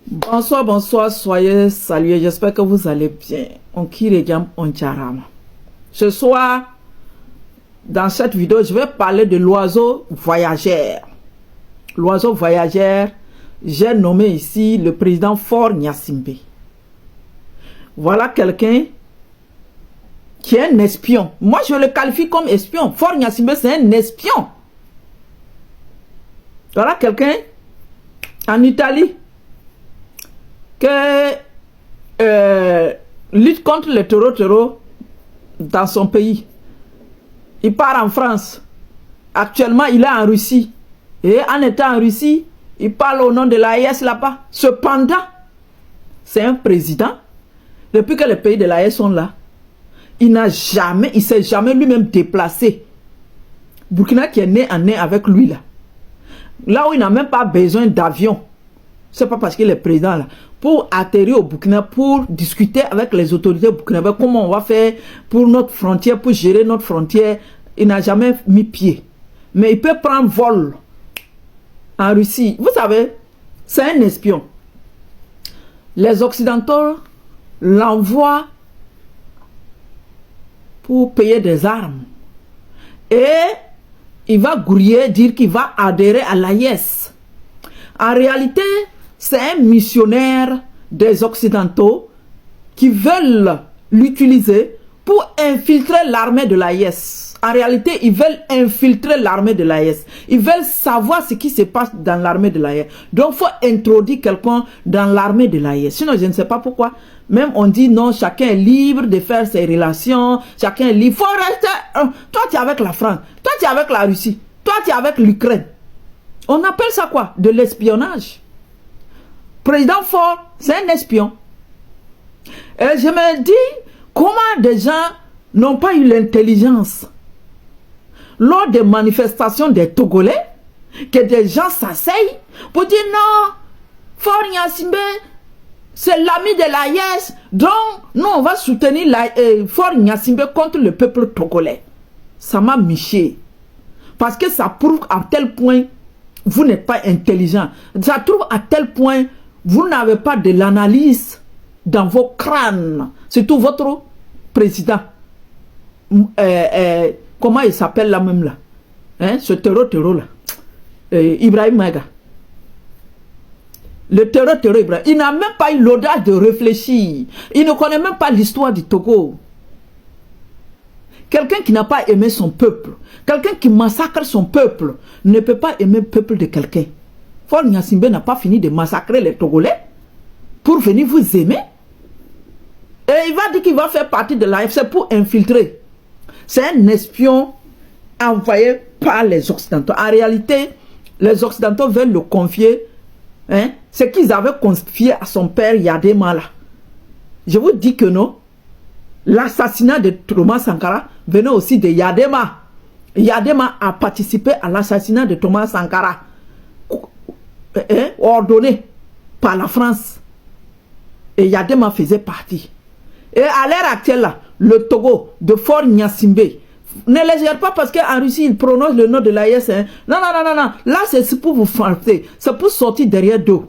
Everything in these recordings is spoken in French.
Bonsoir, bonsoir, soyez salués, j'espère que vous allez bien. On kirejam on charama. Ce soir, dans cette vidéo, je vais parler de l'oiseau voyageur. L'oiseau voyageur, j'ai nommé ici le président Faure Gnassingbé. Voilà quelqu'un qui est un espion. Moi, je le qualifie comme espion. Faure Gnassingbé, c'est un espion. Voilà quelqu'un en Italie que lutte contre le terreau dans son pays. Il part en France. Actuellement, il est en Russie. Et en étant en Russie, il parle au nom de l'AES là-bas. Cependant, c'est un président. Depuis que les pays de l'AES sont là, il ne s'est jamais lui-même déplacé. Burkina qui est né en nez avec lui là. Là où il n'a même pas besoin d'avion. C'est pas parce qu'il est président là. Pour atterrir au Burkina, pour discuter avec les autorités burkinabées, comment on va faire pour notre frontière, pour gérer notre frontière, il n'a jamais mis pied. Mais il peut prendre vol en Russie. Vous savez, c'est un espion. Les Occidentaux l'envoient pour payer des armes. Et il va grouiller, dire qu'il va adhérer à l'AES. En réalité, c'est un missionnaire des Occidentaux qui veulent l'utiliser pour infiltrer l'armée de l'AES. En réalité, ils veulent infiltrer l'armée de l'AES. Ils veulent savoir ce qui se passe dans l'armée de l'AES. Donc, il faut introduire quelqu'un dans l'armée de l'AES. Sinon, je ne sais pas pourquoi. Même on dit non, chacun est libre de faire ses relations. Chacun est libre. Il faut rester. Toi, tu es avec la France. Toi, tu es avec la Russie. Toi, tu es avec l'Ukraine. On appelle ça quoi? De l'espionnage. Président Faure, c'est un espion. Et je me dis, comment des gens n'ont pas eu l'intelligence lors des manifestations des Togolais, que des gens s'asseyent pour dire non, Faure Gnassingbé, c'est l'ami de l'AES, donc nous on va soutenir Faure Gnassingbé contre le peuple togolais. Ça m'a miché. Parce que ça prouve à tel point vous n'êtes pas intelligent. Ça prouve à tel point vous n'avez pas de l'analyse dans vos crânes. Surtout votre président. Comment il s'appelle là même là? Hein? Ce terreau là. Ibrahim Maïga. Le terreau Ibrahim. Il n'a même pas eu l'audace de réfléchir. Il ne connaît même pas l'histoire du Togo. Quelqu'un qui n'a pas aimé son peuple, quelqu'un qui massacre son peuple, ne peut pas aimer le peuple de quelqu'un. Faure Gnassingbé n'a pas fini de massacrer les Togolais pour venir vous aimer. Et il va dire qu'il va faire partie de l'AFC pour infiltrer. C'est un espion envoyé par les Occidentaux. En réalité, les Occidentaux veulent le confier. Hein, ce qu'ils avaient confié à son père Yadema là. Je vous dis que non. L'assassinat de Thomas Sankara venait aussi de Yadema. Yadema a participé à l'assassinat de Thomas Sankara, ordonné par la France. Et Yadema faisait partie. Et à l'heure actuelle, là, le Togo de Faure Gnassingbé, ne les gère pas parce qu'en Russie, ils prononcent le nom de l'AES. Hein. Non. Là, c'est pour vous frapper. C'est pour sortir derrière d'eau.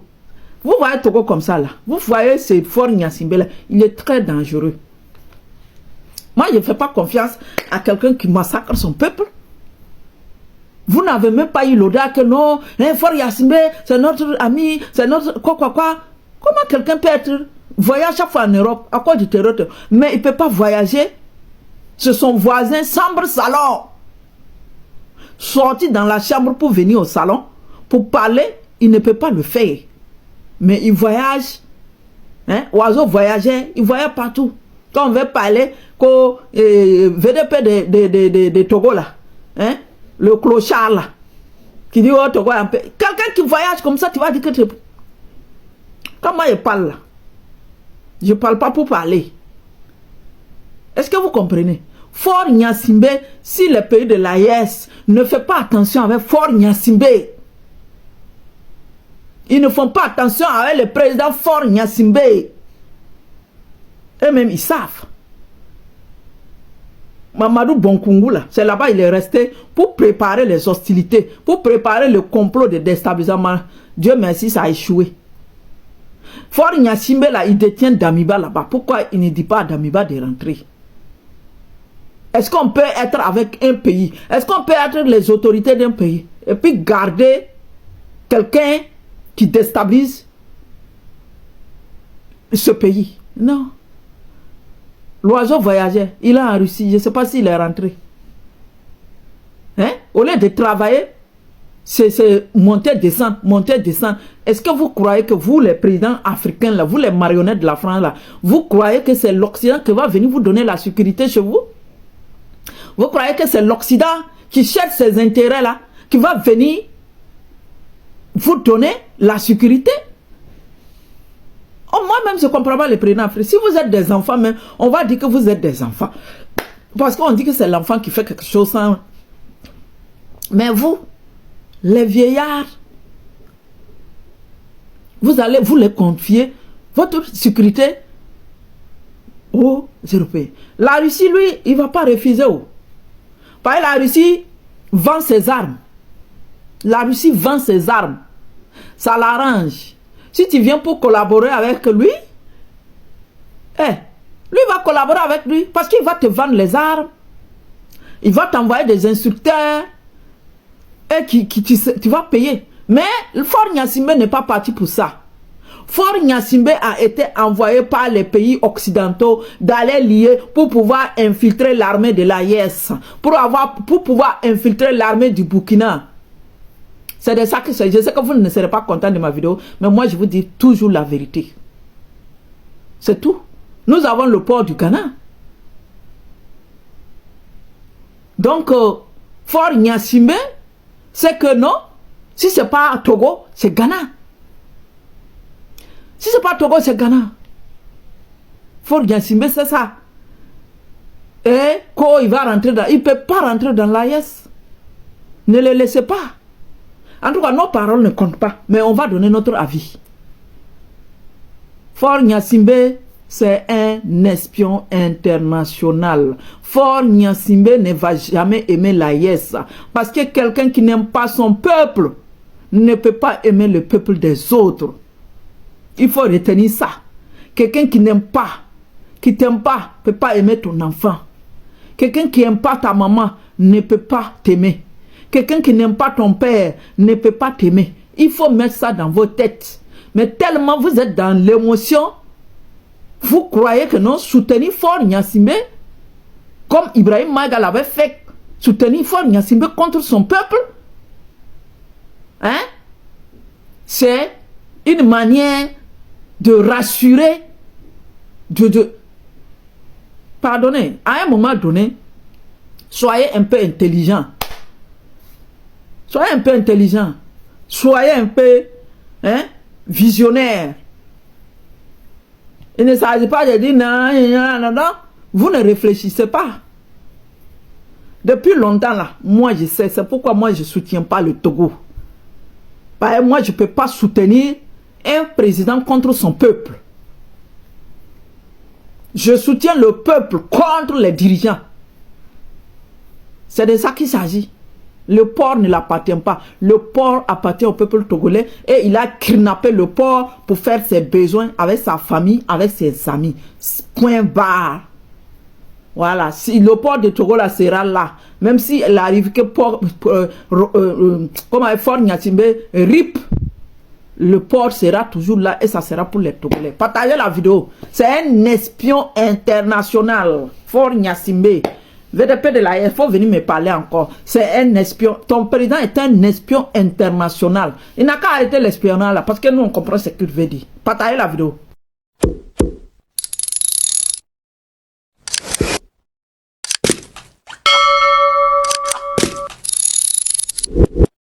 Vous voyez Togo comme ça, là. Vous voyez ce Faure Gnassingbé, là. Il est très dangereux. Moi, je ne fais pas confiance à quelqu'un qui massacre son peuple. Vous n'avez même pas eu l'audace que non, Faure Gnassingbé, c'est notre ami, c'est notre quoi. Comment quelqu'un peut être voyage chaque fois en Europe à cause du terreur, mais il ne peut pas voyager? C'est son voisin, chambre, salon. Sortir dans la chambre pour venir au salon, pour parler, il ne peut pas le faire. Mais il voyage, hein, oiseau voyageur, il voyage partout. Quand on veut parler, VDP de Togo là, hein, le clochard là, qui dit oh Togo, quelqu'un qui voyage comme ça, tu vas dire que tu... Quand moi je parle là, je ne parle pas pour parler. Est-ce que vous comprenez? Faure Gnassingbé, si le pays de l'AES ne fait pas attention avec Faure Gnassingbé, ils ne font pas attention avec le président Faure Gnassingbé, eux-mêmes ils savent. Mamadou Bonkungu là, c'est là-bas il est resté pour préparer les hostilités, pour préparer le complot de déstabilisation. Dieu merci, ça a échoué. Fort Gnassingbé, là, il détient Damiba là-bas. Pourquoi il ne dit pas à Damiba de rentrer? Est-ce qu'on peut être avec un pays? Est-ce qu'on peut être les autorités d'un pays et puis garder quelqu'un qui déstabilise ce pays? Non. L'oiseau voyageait. Il est en Russie. Je ne sais pas s'il est rentré. Hein? Au lieu de travailler, c'est monter, descendre, monter, descendre. Est-ce que vous croyez que vous, les présidents africains, là, vous, les marionnettes de la France, là, vous croyez que c'est l'Occident qui va venir vous donner la sécurité chez vous? Vous croyez que c'est l'Occident qui cherche ses intérêts, là, qui va venir vous donner la sécurité? Oh, moi-même, je ne comprends pas les présidents africains. Si vous êtes des enfants, même, on va dire que vous êtes des enfants. Parce qu'on dit que c'est l'enfant qui fait quelque chose sans... Mais vous, les vieillards, vous allez vous les confier votre sécurité aux Européens. La Russie, lui, il ne va pas refuser. Parce que la Russie vend ses armes. La Russie vend ses armes. Ça l'arrange. Si tu viens pour collaborer avec lui, lui va collaborer avec lui parce qu'il va te vendre les armes. Il va t'envoyer des instructeurs et tu vas payer. Mais le Fort Gnassingbé n'est pas parti pour ça. Fort Gnassingbé a été envoyé par les pays occidentaux d'aller lier pour pouvoir infiltrer l'armée de l'AIS, pour pouvoir infiltrer l'armée du Burkina. C'est de ça que je sais que vous ne serez pas content de ma vidéo, mais moi je vous dis toujours la vérité. C'est tout. Nous avons le port du Ghana. Donc, Fort Gnassingbé, c'est que non, si ce n'est pas Togo, c'est Ghana. Si ce n'est pas Togo, c'est Ghana. Fort Gnassingbé, c'est ça. Et quand il va rentrer dans... Il ne peut pas rentrer dans l'AIS. Ne le laissez pas. En tout cas, nos paroles ne comptent pas. Mais on va donner notre avis. Fort Gnassingbé, c'est un espion international. Fort Gnassingbé ne va jamais aimer l'AIS. Parce que quelqu'un qui n'aime pas son peuple ne peut pas aimer le peuple des autres. Il faut retenir ça. Quelqu'un qui n'aime pas, qui t'aime pas, ne peut pas aimer ton enfant. Quelqu'un qui n'aime pas ta maman ne peut pas t'aimer. Quelqu'un qui n'aime pas ton père ne peut pas t'aimer. Il faut mettre ça dans vos têtes. Mais tellement vous êtes dans l'émotion, vous croyez que non, soutenir Fort Gnassingbé, comme Ibrahim Maïga l'avait fait, soutenir Fort Gnassingbé contre son peuple, hein? C'est une manière de rassurer, pardonnez, à un moment donné, soyez un peu intelligent. Soyez un peu intelligent. Soyez un peu visionnaire. Il ne s'agit pas de dire non. Vous ne réfléchissez pas. Depuis longtemps là, moi je sais, c'est pourquoi moi je ne soutiens pas le Togo. Parce que moi je ne peux pas soutenir un président contre son peuple. Je soutiens le peuple contre les dirigeants. C'est de ça qu'il s'agit. Le port ne l'appartient pas. Le port appartient au peuple togolais et il a kidnappé le port pour faire ses besoins avec sa famille, avec ses amis. Point barre. Voilà. Si le port de Togo là sera là, même si il arrive que Fort Gnassingbé RIP, le port sera toujours là et ça sera pour les Togolais. Partagez la vidéo. C'est un espion international. Fort Gnassingbé. VDP de l'AIS, il faut venir me parler encore. C'est un espion. Ton président est un espion international. Il n'a qu'à arrêter l'espionnage là parce que nous on comprend ce qu'il veut dire. Partagez la vidéo.